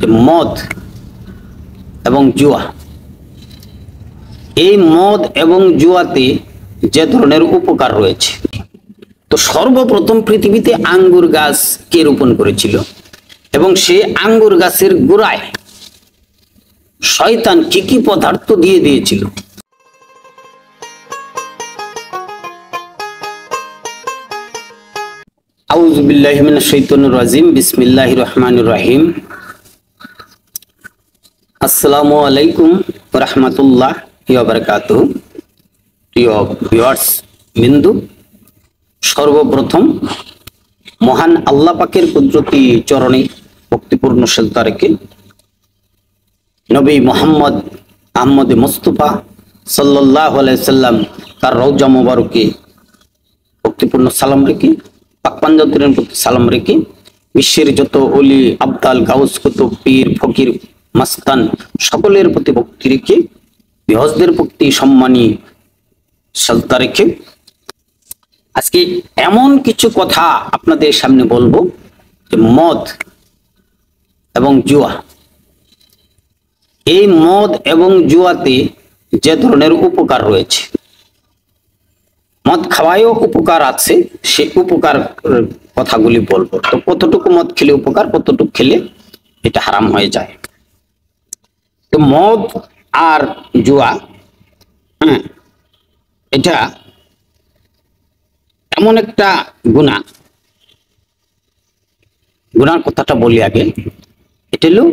যে মদ এবং জুয়া, এই মদ এবং জুয়াতে যে ধরনের উপকার রয়েছে। তো সর্বপ্রথম পৃথিবীতে আঙ্গুর গাছ কে রোপণ করেছিল এবং সে আঙ্গুর গাছের গোড়ায় শয়তান কি কি পদার্থ দিয়ে দিয়েছিল? আউযু বিল্লাহি মিনাশ শাইতানির রাজিম। বিসমিল্লাহির রহমানির রহিম। আসসালামু আলাইকুম ওয়া রাহমাতুল্লাহি ওয়া বারাকাতুহু। প্রিয় ভিউয়ার্স বিন্দু, সর্বপ্রথম মহান আল্লাহ পাকের কুদরতি চরণে ভক্তিপূর্ণ শ্রদ্ধা রেখে নবী মুহাম্মদ আহমদ মুস্তাফা সাল্লাল্লাহু আলাইহি সাল্লাম তার রওজা মুবারকে ভক্তিপূর্ণ সালাম রেখে, পাক পাঞ্জাতের প্রতি সালাম রেখে, বিশ্বের যত ওলি আবদাল গাউস কুতুব পীর ফকির মাস্তান সকলের প্রতি ভক্তি রেখে, বিহজদের প্রতি সম্মানী শ্রদ্ধা রেখে আজকে এমন কিছু কথা আপনাদের সামনে বলবো যে মদ এবং জুয়া, এই মদ এবং জুয়াতে যে ধরনের উপকার রয়েছে। মদ খাওয়ায়ও উপকার আছে, সেই উপকার কথাগুলি বলবো। তো কতটুকু মদ খেলে উপকার, কতটুকু খেলে এটা হারাম হয়ে যায়। তো মদ আর জুয়া, এটা এমন একটা গুনাহ, গুনার কথাটা বলি আগে। এটা হলো,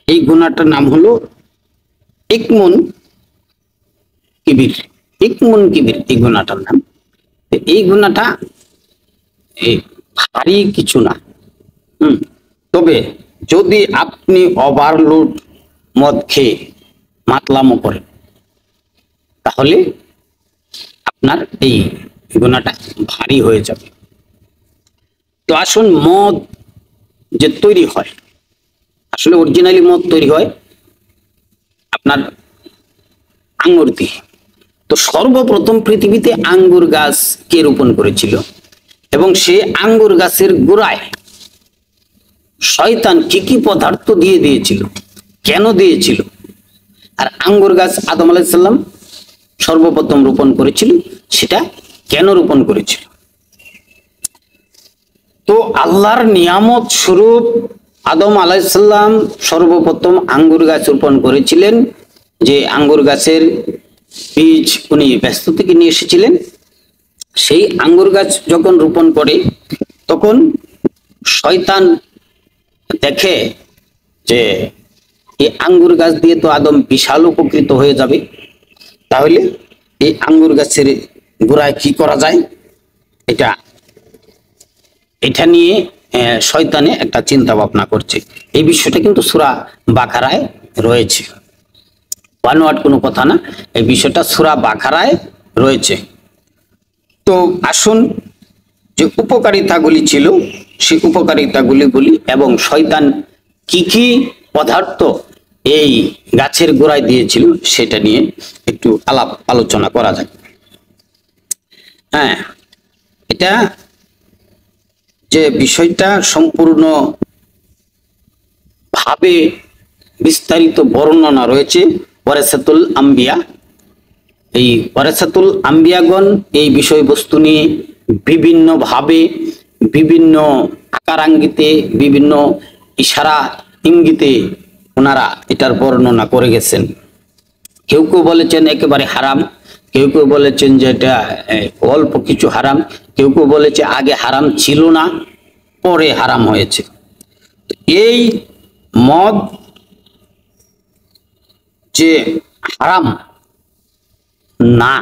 এই গুনাহটার নাম হলো ইকমুন কিবির। ইকমুন কিবির এই গুনাহটার নাম। এই গুনাহটা ভারী কিছু না। তবে যদি আপনি ওভারলোড মদ খেয়ে মাতলামো করেন, তাহলে আপনার এই গুনাহটা ভারী হয়ে যাবে। তো আসুন, মদ যে তৈরি হয়, আসলে অরিজিনালি মদ তৈরি হয় আপনার আঙ্গুর দিয়ে। তো সর্বপ্রথম পৃথিবীতে আঙ্গুর গাছ কে রোপণ করেছিল এবং সে আঙ্গুর গাছের গোড়ায় শয়তান কি কি পদার্থ দিয়ে দিয়েছিল, কেন দিয়েছিল? আর আঙ্গুর গাছ আদম আলাইহিস সালাম সর্বপ্রথম রোপণ করেছিল, সেটা কেন রোপণ করেছিল? তো আল্লাহর নিয়ামত স্বরূপ আদম আলাইহিস সালাম সর্বপ্রথম আঙ্গুর গাছ রোপণ করেছিলেন। যে আঙ্গুর গাছের বীজ উনি ব্যস্ত থেকে নিয়ে এসেছিলেন, সেই আঙ্গুর গাছ যখন রোপণ করে, তখন শয়তান দেখে যে এই আঙ্গুর গাছ দিয়ে তো আদম বিশাল উপকৃত হয়ে যাবে, তাহলে এই আঙ্গুর গাছের গোড়ায় কি করা যায়, এটা নিয়ে শয়তানে একটা চিন্তা ভাবনা করছে। এই বিষয়টা কিন্তু সূরা বাকারায় রয়েছে, বানোয়াট কোনো কথা না, এই বিষয়টা সূরা বাকারায় রয়েছে। তো আসুন, যে উপকারিতাগুলি ছিল সেই উপকারিতাগুলি বলি এবং শয়তান কি কি পদার্থ এই গাছের গোড়ায় দিয়েছিল সেটা নিয়ে একটু আলাপ আলোচনা করা যায়। এটা যে বিষয়টা সম্পূর্ণ ভাবে বিস্তারিত বর্ণনা রয়েছে ওয়ারাসাতুল আম্বিয়া। এই ওয়ারাসাতুল আম্বিয়াগণ এই বিষয়বস্তু নিয়ে বিভিন্ন ভাবে, বিভিন্ন আকারাঙ্গিতে, বিভিন্ন ইশারা ইঙ্গিতে ওনারা এটার বর্ণনা করে গেছেন। কেউ কেউ বলেছেন একেবারে হারাম, কেউ কেউ বলেছেন যে এটা অল্প কিছু হারাম, কেউ কেউ বলেছে আগে হারাম ছিল না, পরে হারাম হয়েছে। এই মদ যে হারাম না,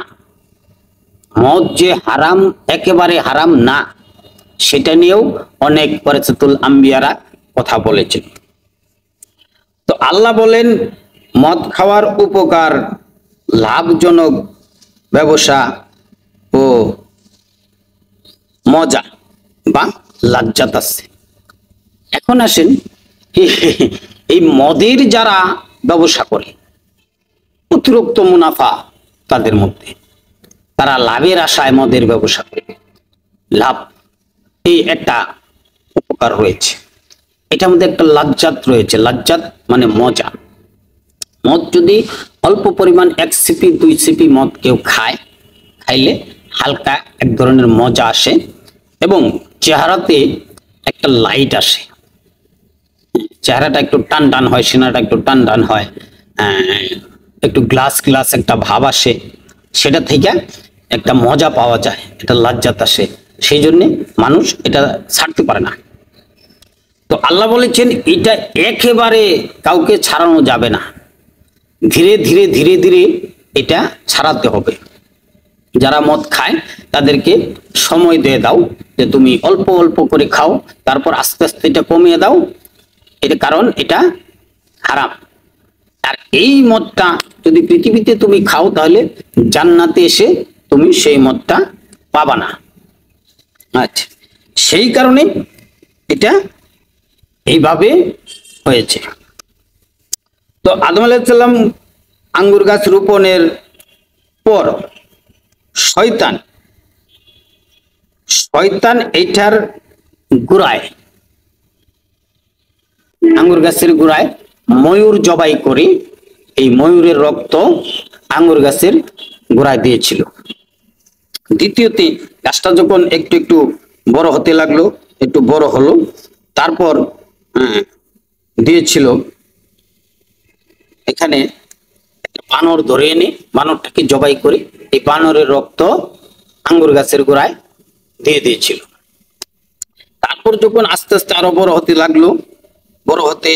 মদ যে হারাম, একেবারে হারাম না, সেটা নিয়েও অনেক ওয়ারাসাতুল আম্বিয়ারা কথা বলেছেন। তো আল্লাহ বলেন, মদ খাওয়ার উপকার, লাভজনক ব্যবসা ও মজা বা লাজ্জাত আছে। এখন আসেন, এই মদের যারা ব্যবসা করে, অতিরিক্ত মুনাফা তাদের মধ্যে, তারা লাভের আশায় মদের ব্যবসা করে, লাভ এই একটা উপকার রয়েছে। এটার মধ্যে একটা লাজ্জাত রয়েছে। লাজ্জাত মানে মজা। মদ যদি অল্প পরিমাণ 1 সিপি 2 সিপি মদ কেউ খায়, খাইলে হালকা এক ধরনের মজা আসে এবং চেহারাতে একটা লাইট আসে, চেহারাটা একটু টান টান হয়, সিনাটা একটু টান টান হয়, একটু গ্লাস গ্লাস একটা ভাব আসে, সেটা থেকে একটা মজা পাওয়া যায়, এটা লাজ্জাত আসে, সেই জন্য মানুষ এটা ছাড়তে পারে না। তো আল্লাহ বলেছেন এটা একেবারে কাউকে ছাড়ানো যাবে না, ধীরে ধীরে ধীরে ধীরে এটা ছাড়াতে হবে। যারা মদ খায় তাদেরকে সময় দিয়ে দাও, যে তুমি অল্প অল্প করে খাও, তারপর আস্তে আস্তে এটা কমিয়ে দাও, এটা কারণ এটা হারাম। আর এই মদটা যদি পৃথিবীতে তুমি খাও তাহলে জান্নাতে এসে তুমি সেই মদটা পাবা না। আচ্ছা, সেই কারণে এটা এইভাবে হয়েছে। তো আদম আলাইহিস সালাম আঙ্গুর গাছ রোপণের পর শয়তান এটার গোড়ায়, আঙ্গুর গাছের গোড়ায় ময়ূর জবাই করে এই ময়ূরের রক্ত আঙ্গুর গাছের গোড়ায় দিয়েছিল। দ্বিতীয়তে গাছটা যখন একটু একটু বড় হতে লাগলো, একটু বড় হলো, তারপর দিয়েছিল এখানে বানর ধরে এনে বানরটাকে জবাই করে এই বানরের রক্ত আঙ্গুর গাছের গোড়ায় দিয়ে দিয়েছিল। তারপর যখন আস্তে আস্তে আরো বড় হতে লাগলো, বড় হতে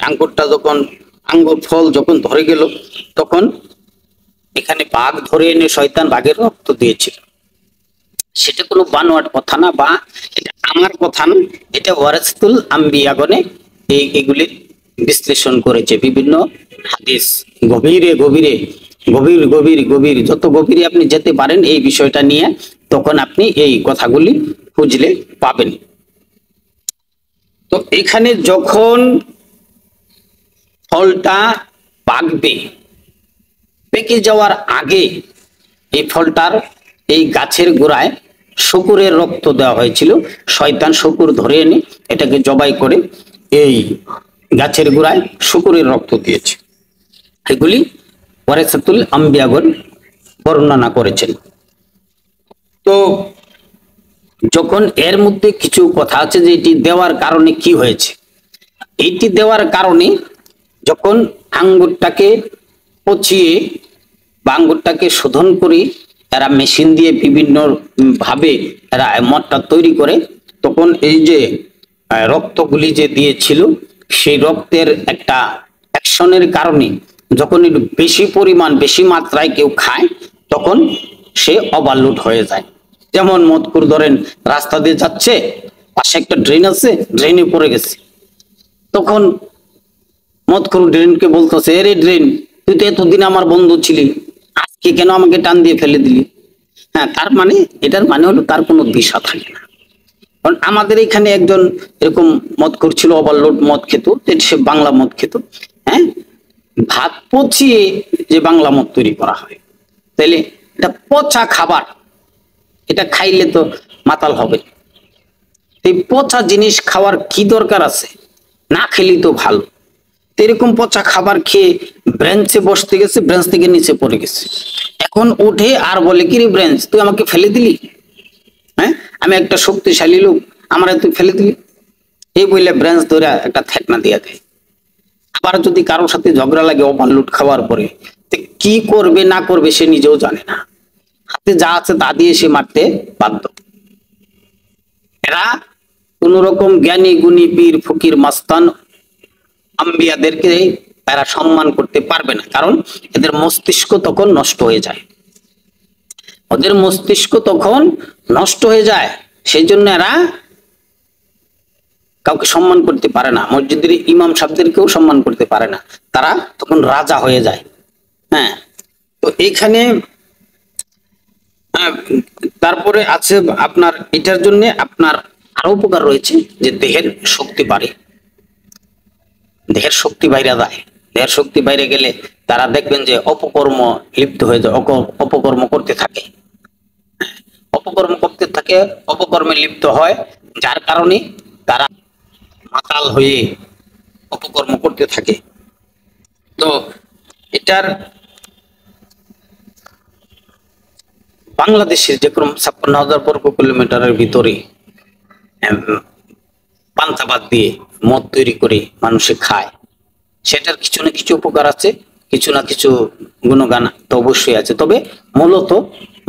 আঙ্গুরটা যখন আঙ্গুর ফল যখন ধরে গেল, তখন এখানে বাঘ ধরে এনে শয়তান বাঘের রক্ত দিয়েছিল। সেটা কোনো বানোয়াট কথা না, বা এটা আমার কথা না, এটা ওয়ারাসাতুল আম্বিয়াগণে এগুলির বিশ্লেষণ করেছে বিভিন্ন হাদিস। গভীরে গভীরে গভীর গভীর গভীর যত গভীরে আপনি যেতে পারেন এই বিষয়টা নিয়ে, তখন আপনি এই কথাগুলি খুঁজলে পাবেন। তো এখানে যখন ফলটা পাকবে, পেকে যাওয়ার আগে এই ফলটার এই গাছের গোড়ায় শূকরের রক্ত দেওয়া হয়েছিল। শয়তান শূকর ধরে এনে এটাকে জবাই করে এই গাছের গোড়ায় শূকরের রক্ত দিয়েছে। এগুলি ওয়ারাসাতুল আম্বিয়াগণ বর্ণনা করেছেন। তো যখন এর মধ্যে কিছু কথা আছে যে এটি দেওয়ার কারণে কি হয়েছে, এটি দেওয়ার কারণে যখন আঙ্গুরটাকে পচিয়ে বা আঙ্গুরটাকে শোধন করে এরা মেশিন দিয়ে বিভিন্ন ভাবে এরা মদটা তৈরি করে, তখন এই যে রক্তগুলি যে দিয়েছিল সেই রক্তের একটা অ্যাকশনের কারণে যখন একটু বেশি পরিমাণ বেশি মাত্রায় কেউ খায় তখন সে ওভারলোড হয়ে যায়। যেমন মদকুর ধরেন রাস্তা দিয়ে যাচ্ছে, পাশে একটা ড্রেন আছে, ড্রেনে পড়ে গেছে, তখন মদকুর ড্রেনকে বলতেছে, এরে ড্রেন, তুই তো এতদিন আমার বন্ধু ছিলি, আজকে কেন আমাকে টান দিয়ে ফেলে দিলি? হ্যাঁ, তার মানে এটার মানে হলো তার কোনো দিশা থাকে না। কারণ আমাদের এখানে একজন এরকম মদ করছিল, ওভারলোড মদ খেত, সে বাংলা মদ খেত। হ্যাঁ, ভাত পচিয়ে যে বাংলা মদ তৈরি করা হয়, তাইলে এটা পচা খাবার, এটা খাইলে তো মাতাল হবে। এই পচা জিনিস খাওয়ার কি দরকার আছে? না খেলেই তো ভালো। এরকম পচা খাবার খেয়ে ব্রেঞ্চে বসতে গেছে, ব্রেঞ্চ থেকে নিচে পড়ে গেছে, এখন উঠে আর বলে, কি রে ব্রেঞ্চ, তুই আমাকে ফেলে দিলি? হ্যাঁ, আমি একটা শক্তিশালী লোক, আমার তুই ফেলে দিলি? এই বললে ব্রেঞ্চ ধরে একটা থেকনা দিয়ে দেয়। আবার যদি কারোর সাথে ঝগড়া লাগে ওভারলোড খাওয়ার পরে, কি করবে না করবে সে নিজেও জানে না, হাতে যা আছে তা দিয়ে সে মারতে বাধ্য। এরা কোন রকম জ্ঞানী গুণী পীর ফকির মাস্তান আম্বিয়াদেরকে এরা সম্মান করতে পারবে না, কারণ এদের মস্তিষ্ক তখন নষ্ট হয়ে যায়, ওদের মস্তিষ্ক তখন নষ্ট হয়ে যায়। সেই জন্য এরা কাউকে সম্মান করতে পারে না, মসজিদের ইমাম সাহেবদেরকেও সম্মান করতে পারে না, তারা তখন রাজা হয়ে যায়। হ্যাঁ, তো এখানে তারপরে আছে আপনার এটার জন্য আপনার আরো উপকার রয়েছে, যে দেহের শক্তি বাড়ে, দেহের শক্তি বাইরে যায়। দেহের শক্তি বাইরে গেলে তারা দেখবেন যে অপকর্ম লিপ্ত হয়ে যায়, অপকর্ম করতে থাকে, অপকর্ম করতে থাকে, অপকর্মে লিপ্ত হয়, যার কারণে তারা মাতাল হয়ে অপকর্ম করতে থাকে। তো এটার বাংলাদেশের যেরকম 56,000 বর্গ কিলোমিটারের ভিতরে পান্তাবাদ দিয়ে মদ তৈরি করে মানুষে খায়, সেটার কিছু না কিছু উপকার আছে, কিছু না কিছু গুণগান তো অবশ্যই আছে। তবে মূলত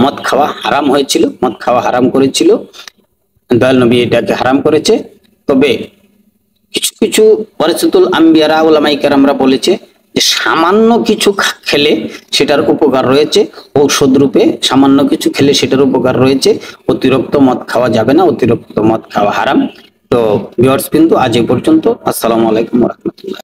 মদ খাওয়া হারাম হয়েছিল, মদ খাওয়া হারাম করেছিল, দয়াল নবী এটাকে হারাম করেছে। তবে কিছু কিছু ওয়ারাসাতুল আম্বিয়ারা উলামায়ে কেরামরা বলেছে যে সামান্য কিছু খেলে সেটার উপকার রয়েছে, ঔষধ রূপে সামান্য কিছু খেলে সেটার উপকার রয়েছে। অতিরিক্ত মদ খাওয়া যাবে না, অতিরিক্ত মদ খাওয়া হারাম। তো ভিউয়ার্স, কিন্তু আজ এ পর্যন্ত। আসসালামু আলাইকুম ওয়া রাহমাতুল্লাহ।